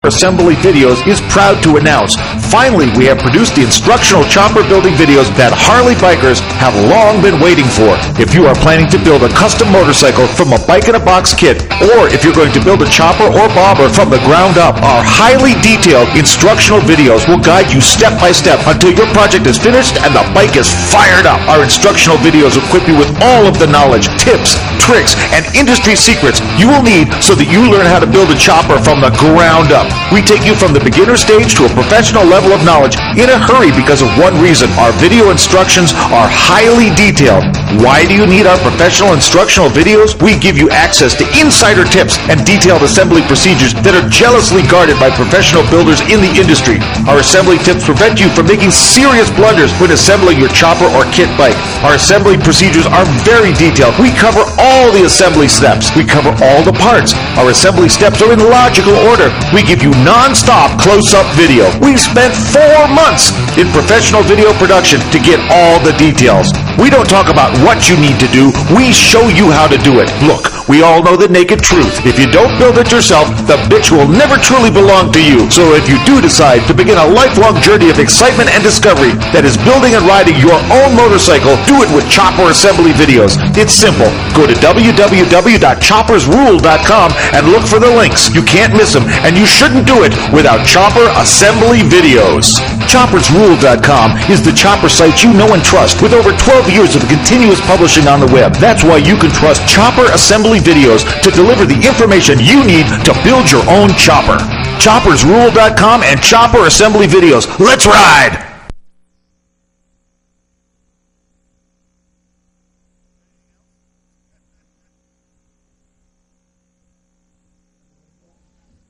Assembly Videos is proud to announce, finally we have produced the instructional chopper building videos that Harley bikers have long been waiting for. If you are planning to build a custom motorcycle from a bike-in-a-box kit, or if you're going to build a chopper or bobber from the ground up, our highly detailed instructional videos will guide you step by step until your project is finished and the bike is fired up. Our instructional videos equip you with all of the knowledge, tips, tricks, and industry secrets you will need so that you learn how to build a chopper from the ground up. We take you from the beginner stage to a professional level of knowledge in a hurry because of one reason. Our video instructions are highly detailed. Why do you need our professional instructional videos? We give you access to insider tips and detailed assembly procedures that are jealously guarded by professional builders in the industry. Our assembly tips prevent you from making serious blunders when assembling your chopper or kit bike. Our assembly procedures are very detailed. We cover all the assembly steps. We cover all the parts. Our assembly steps are in logical order. We give you non-stop close-up video. We've spent 4 months in professional video production to get all the details. We don't talk about what you need to do. We show you how to do it. Look, we all know the naked truth. If you don't build it yourself, the bitch will never truly belong to you. So if you do decide to begin a lifelong journey of excitement and discovery that is building and riding your own motorcycle, do it with chopper assembly videos. It's simple. Go to www.choppersrule.com and look for the links. You can't miss them, and you shouldn't do it without chopper assembly videos. Choppersrule.com is the chopper site you know and trust with over 12 years of continuous publishing on the web. That's why you can trust chopper assembly videos to deliver the information you need to build your own chopper. Choppersrule.com and chopper assembly videos. Let's ride!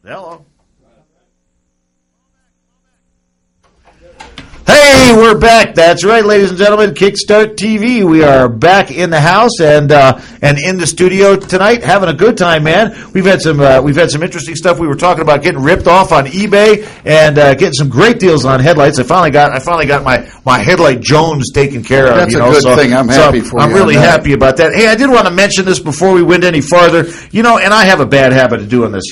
Hello. Hey, we're back. That's right, ladies and gentlemen. Kickstart TV. We are back in the house and in the studio tonight, having a good time, man. We've had some interesting stuff. We were talking about getting ripped off on eBay and getting some great deals on headlights. I finally got my headlight Jones taken care of. That's a good thing. I'm happy for you. I'm really happy about that. Hey, I did want to mention this before we went any farther. And I have a bad habit of doing this.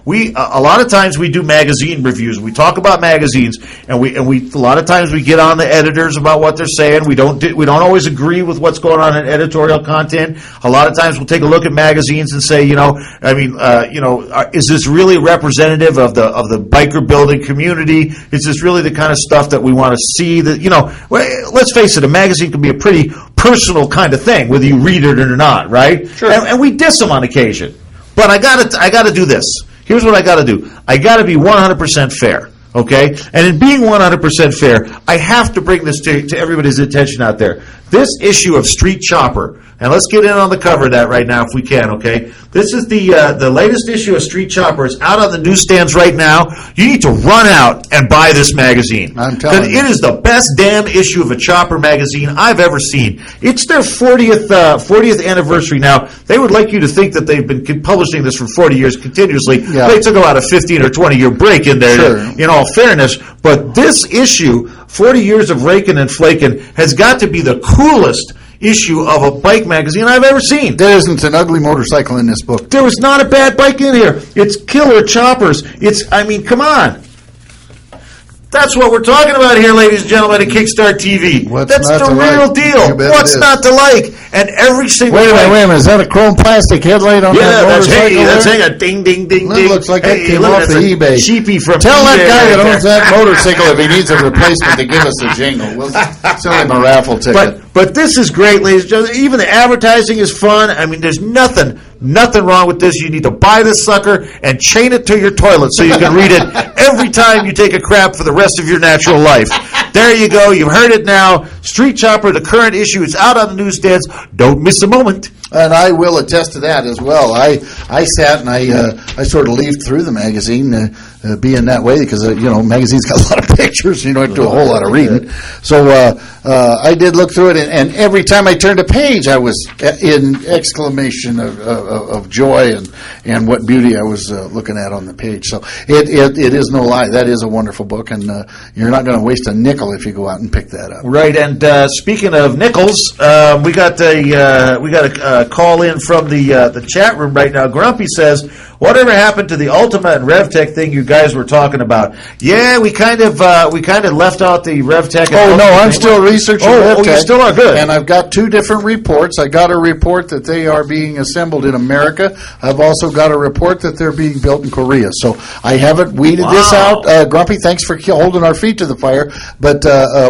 We a lot of times we do magazine reviews. We talk about magazines, and we a lot of times we get on the editors about what they're saying. We don't always agree with what's going on in editorial content. A lot of times we'll take a look at magazines and say, is this really representative of the biker building community? Is this really the kind of stuff that we want to see? That let's face it, a magazine can be a pretty personal kind of thing, whether you read it or not, right? Sure. And we diss them on occasion. But I gotta do this. Here's what I gotta do. I gotta be 100% fair. Okay? And in being 100% fair, I have to bring this to everybody's attention out there. This issue of Street Chopper, and let's get in on the cover of that right now if we can, okay? This is the latest issue of Street Chopper. It's out on the newsstands right now. You need to run out and buy this magazine. I'm telling you. It is the best damn issue of a Chopper magazine I've ever seen. It's their 40th anniversary now. They would like you to think that they've been publishing this for 40 years continuously. Yeah. They took about a 15 or 20-year break in there, sure, in all fairness. But this issue, 40 years of raking and flaking, has got to be the coolest issue of a bike magazine I've ever seen. There isn't an ugly motorcycle in this book. There was not a bad bike in here. It's killer choppers. Come on. That's what we're talking about here, ladies and gentlemen, at Kickstart TV. That's the real deal. What's not to like? And every single Wait a minute. Is that a chrome plastic headlight on that motorcycle? That's a ding, ding, ding, ding. That looks like it came off the eBay. Cheapy from Tell eBay that guy that right owns that motorcycle if he needs a replacement to give us a jingle. We'll sell him a raffle ticket. But this is great, ladies and gentlemen. Even the advertising is fun. There's nothing wrong with this. You need to buy this sucker and chain it to your toilet so you can read it every time you take a crap for the rest of your natural life. There you go. You've heard it now. Street Chopper, the current issue, is out on the newsstands. Don't miss a moment. And I will attest to that as well. I sat and I sort of leafed through the magazine, being that way, because magazines got a lot of pictures. You don't do a whole lot of reading. So I did look through it, and every time I turned a page, I was in exclamation of joy and what beauty I was looking at on the page. So it is no lie. That is a wonderful book, and you're not going to waste a nickel if you go out and pick that up. Right. And speaking of nickels, we got a call in from the chat room right now. Grumpy says, whatever happened to the Ultima and RevTech thing you guys were talking about? Yeah, we kind of left out the RevTech. Oh, no, I'm still researching RevTech. Oh, you still are good. And I've got 2 different reports. I got a report that they are being assembled in America. I've also got a report that they're being built in Korea. So I haven't weeded this out. Grumpy, thanks for holding our feet to the fire. But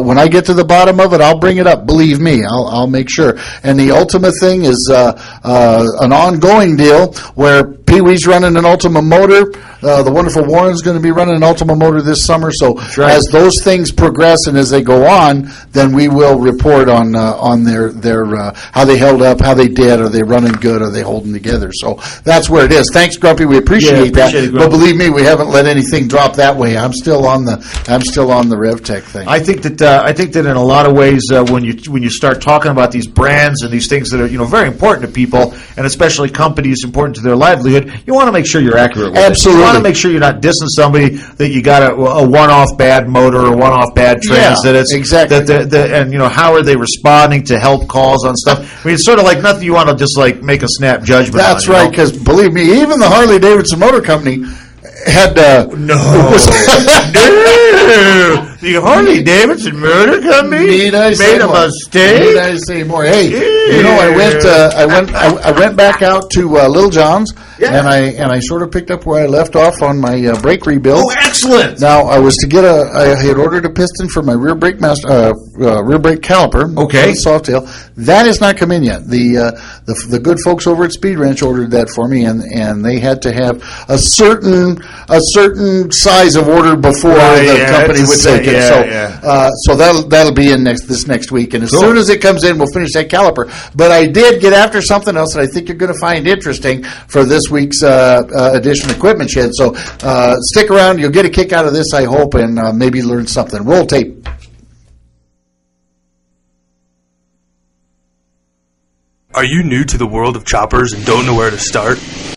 when I get to the bottom of it, I'll bring it up. Believe me, I'll make sure. And the Ultima thing is an ongoing deal where Pee-wee's running an Ultima motor. The wonderful Warren's going to be running an Ultima motor this summer. So as those things progress and as they go on, then we will report on their how they held up, how they did, are they running good, are they holding together. So that's where it is. Thanks, Grumpy. We appreciate that. But believe me, we haven't let anything drop that way. I'm still on the RevTech thing. I think that in a lot of ways, when you start talking about these brands and these things that are very important to people and especially companies important to their livelihood, you want to make sure you're accurate with it. You want to make sure you're not dissing somebody that you got a one-off bad motor or one-off bad trans. Exactly. And how are they responding to help calls on stuff? I mean, it's sort of like nothing you want to just like make a snap judgment. That's right. Because believe me, even the Harley Davidson Motor Company had the Harley Davidson Motor Company made a mistake. Need I say more? Hey, I went back out to Little John's. Yeah. And I sort of picked up where I left off on my brake rebuild. Oh, excellent! Now I was to get I had ordered a piston for my rear brake caliper. Okay. Soft tail. That has not come in yet. The good folks over at Speed Ranch ordered that for me, and they had to have a certain size of order before the company would take it. So that'll be in this next week, and as soon as it comes in, we'll finish that caliper. But I did get after something else that I think you're going to find interesting for this week's edition of Equipment Shed. So stick around. You'll get a kick out of this, I hope, and maybe learn something. Roll tape. Are you new to the world of choppers and don't know where to start?